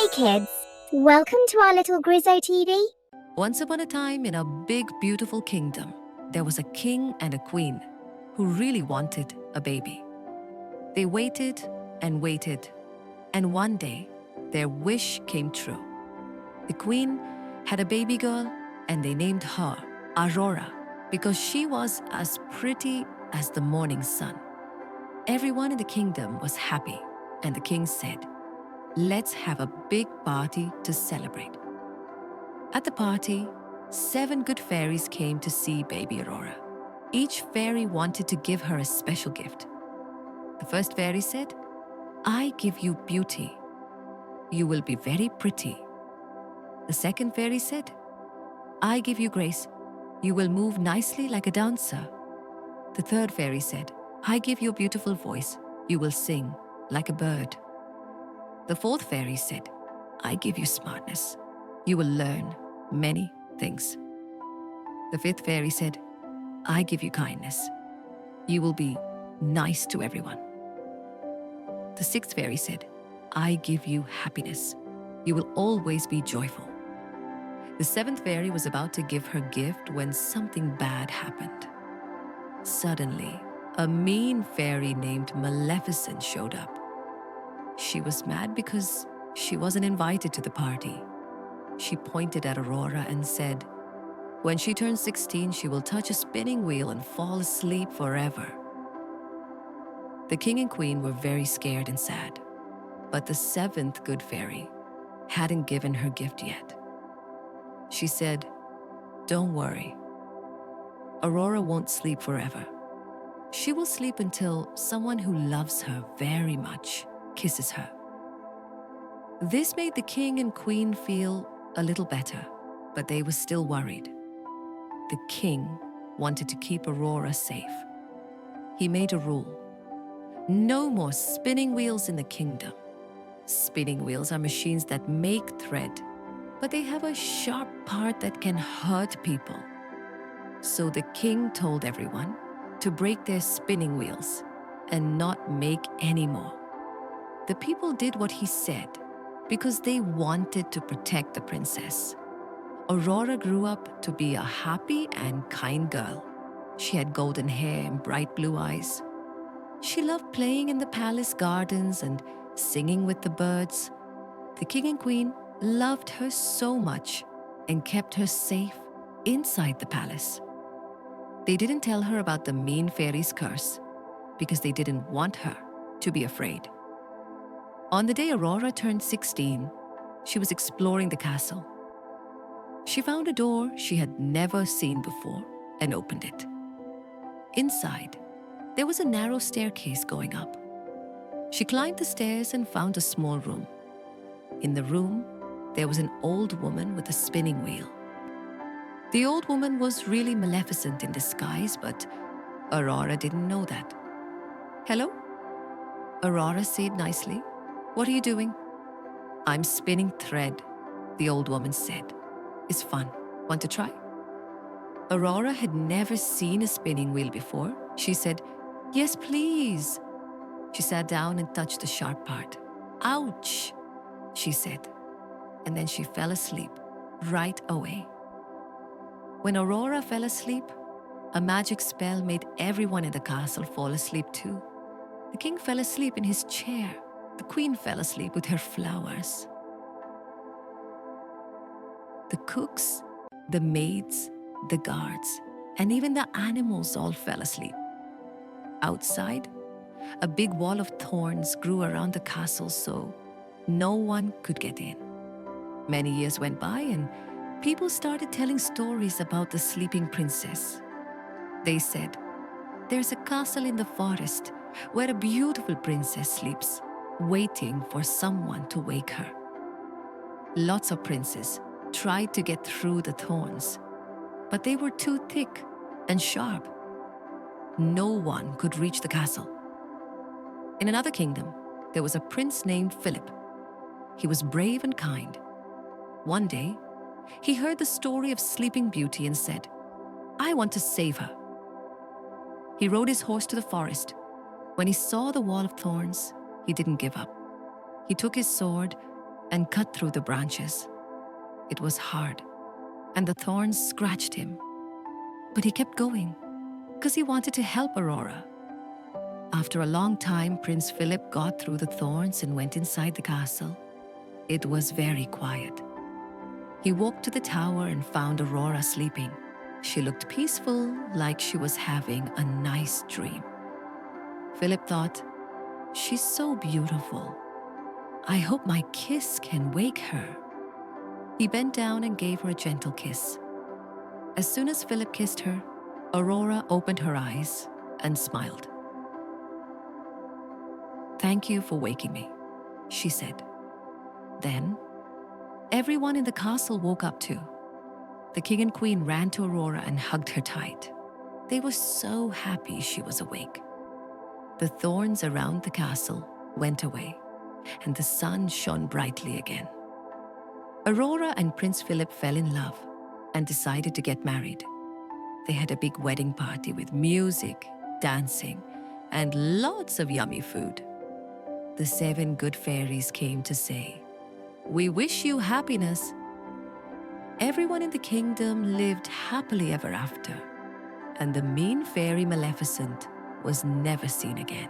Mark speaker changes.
Speaker 1: Hey kids, welcome to our little Grizzo TV.
Speaker 2: Once upon a time, in a big, beautiful kingdom, there was a king and a queen who really wanted a baby. They waited and waited, and one day, their wish came true. The queen had a baby girl, and they named her Aurora because she was as pretty as the morning sun. Everyone in the kingdom was happy, and the king said, "Let's have a big party to celebrate." At the party, 7 good fairies came to see baby Aurora. Each fairy wanted to give her a special gift. The first fairy said, "I give you beauty. You will be very pretty." The second fairy said, "I give you grace. You will move nicely like a dancer." The third fairy said, "I give you a beautiful voice. You will sing like a bird." The fourth fairy said, "I give you smartness. You will learn many things." The fifth fairy said, "I give you kindness. You will be nice to everyone." The sixth fairy said, "I give you happiness. You will always be joyful." The seventh fairy was about to give her gift when something bad happened. Suddenly, a mean fairy named Maleficent showed up. She was mad because she wasn't invited to the party. She pointed at Aurora and said, "When she turns 16, she will touch a spinning wheel and fall asleep forever." The king and queen were very scared and sad, but the 7th good fairy hadn't given her gift yet. She said, "Don't worry. Aurora won't sleep forever. She will sleep until someone who loves her very much kisses her." This made the king and queen feel a little better, but they were still worried. The king wanted to keep Aurora safe. He made a rule. No more spinning wheels in the kingdom. Spinning wheels are machines that make thread, but they have a sharp part that can hurt people. So the king told everyone to break their spinning wheels and not make any more. The people did what he said because they wanted to protect the princess. Aurora grew up to be a happy and kind girl. She had golden hair and bright blue eyes. She loved playing in the palace gardens and singing with the birds. The king and queen loved her so much and kept her safe inside the palace. They didn't tell her about the mean fairy's curse because they didn't want her to be afraid. On the day Aurora turned 16, she was exploring the castle. She found a door she had never seen before and opened it. Inside, there was a narrow staircase going up. She climbed the stairs and found a small room. In the room, there was an old woman with a spinning wheel. The old woman was really Maleficent in disguise, but Aurora didn't know that. "Hello?" Aurora said nicely. "What are you doing?" "I'm spinning thread," the old woman said. "It's fun. Want to try?" Aurora had never seen a spinning wheel before. She said, "Yes, please." She sat down and touched the sharp part. "Ouch," she said, and then she fell asleep right away. When Aurora fell asleep, a magic spell made everyone in the castle fall asleep too. The king fell asleep in his chair. The queen fell asleep with her flowers. The cooks, the maids, the guards, and even the animals all fell asleep. Outside, a big wall of thorns grew around the castle so no one could get in. Many years went by and people started telling stories about the sleeping princess. They said, "There's a castle in the forest where a beautiful princess sleeps, waiting for someone to wake her." Lots of princes tried to get through the thorns, but they were too thick and sharp. No one could reach the castle. In another kingdom, there was a prince named Phillip. He was brave and kind. One day, he heard the story of Sleeping Beauty and said, "I want to save her." He rode his horse to the forest. When he saw the wall of thorns, he didn't give up. He took his sword and cut through the branches. It was hard, and the thorns scratched him. But he kept going because he wanted to help Aurora. After a long time, Prince Phillip got through the thorns and went inside the castle. It was very quiet. He walked to the tower and found Aurora sleeping. She looked peaceful, like she was having a nice dream. Phillip thought, "She's so beautiful. I hope my kiss can wake her." He bent down and gave her a gentle kiss. As soon as Phillip kissed her, Aurora opened her eyes and smiled. "Thank you for waking me," she said. Then, everyone in the castle woke up too. The king and queen ran to Aurora and hugged her tight. They were so happy she was awake. The thorns around the castle went away, and the sun shone brightly again. Aurora and Prince Phillip fell in love and decided to get married. They had a big wedding party with music, dancing, and lots of yummy food. The 7 good fairies came to say, "We wish you happiness." Everyone in the kingdom lived happily ever after, and the mean fairy Maleficent was never seen again.